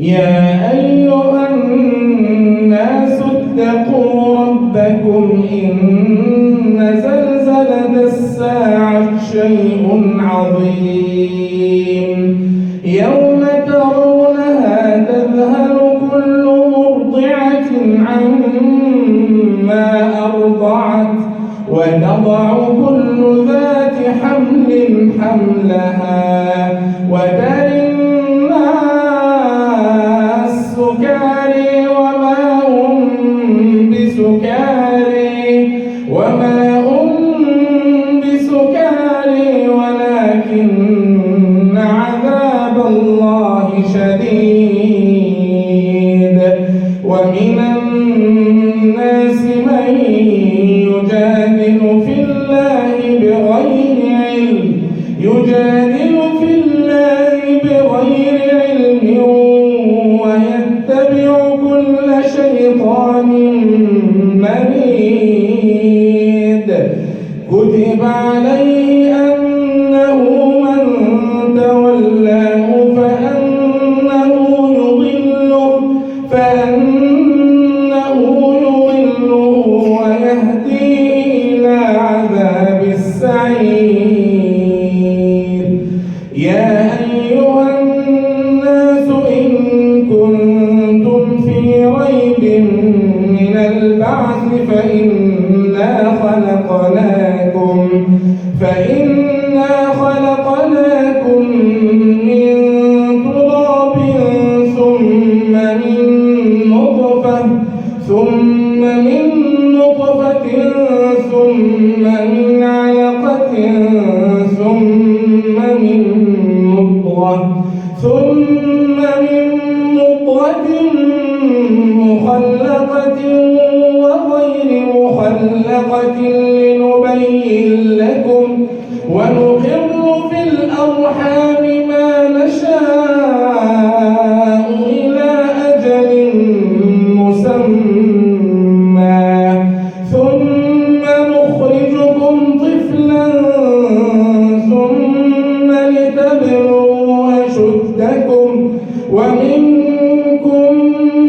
يا أيها الناس اتقوا ربكم إن زلزلة الساعة شيء عظيم يوم ترونها تذهل كل مرضعة عما أرضعت وتضع كل ذات حمل حملها وترى الناس سكارى وما هم بسكارى ولكن عذاب الله شديد ومن الناس من يجادل في الله بغير علم ويتبع كل شيطان مريد كتب عليه أنه من تولاه فأنه يضله ويهديه إلى عذاب السعير يا أيها الناس إن كنتم في ريب من البعث فإنا خلقناكم من تراب ثم من نطفة ثم من علقة ثم من مضغة مخلقة وغير مخلقة لنبين لكم ونقر في الأرحام ما نشاء إلى أجل مسمى ثم نخرجكم طفلا ثم لتبلغوا أشدكم ومنكم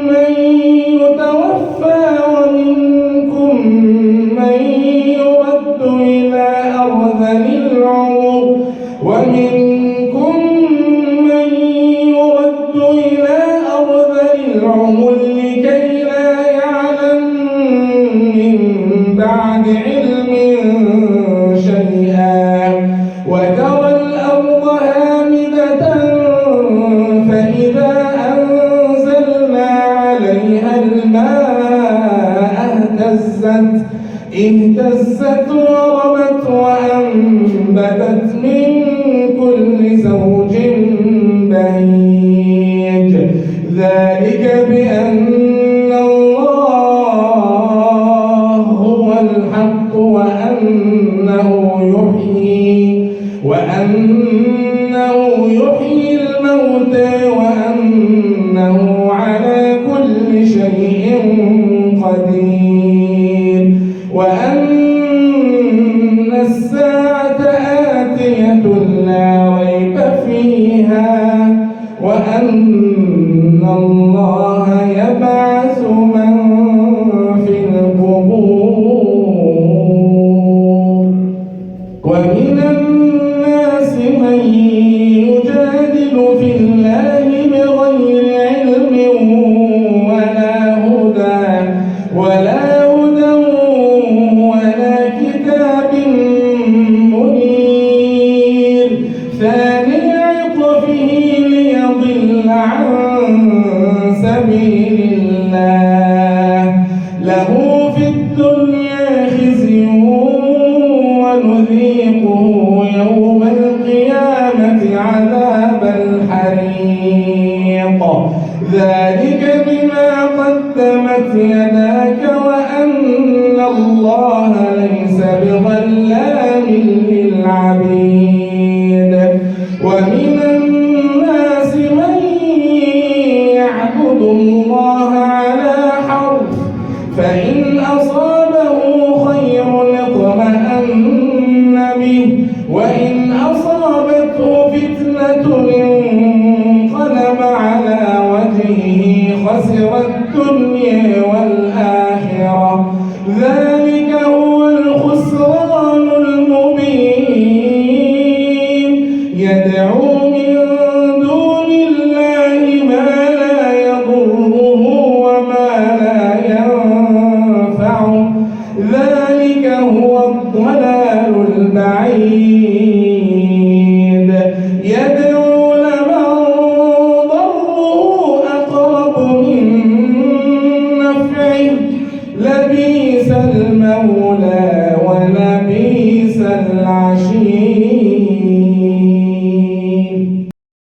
من يتوفى ومنكم من يرد إلى أرذل العمر لكي لا يعلم من بعد علم شيئا وترى الأرض هامدة فإذا أنزلنا عليها الماء اهتزت وربت وأنبتت من كل زوج بهيج ذلك بأن الله هو الحق وأنه يحيي الموتى وأنه على كل شيء قدير وأن الساعة آتية لا ريب فيها وأن الله يبعث من في القبور ومن الناس من يجادل في الله بغير علم ولا هدى ولا كتاب منير ثاني عطفه ليضل عن سبيل الله له في الدنيا خزي ونذيقه يوم القيامة عذاب الحريق ذلك بما قدمت يداك وأن الله ليس بظلام للعبيد ومن الناس من يعبد الله على حرف فإن أصابه خير اطمأن به وإن أصابته فتنة انقلب على وجهه خسر الدنيا والآخرة ذلك هو الخسران المبين يدعو من دون الله ما لا يضره وما لا ينفعه ذلك هو الضلال البعيد يدعو لمن ضره أقرب من نفعه لبئس المولى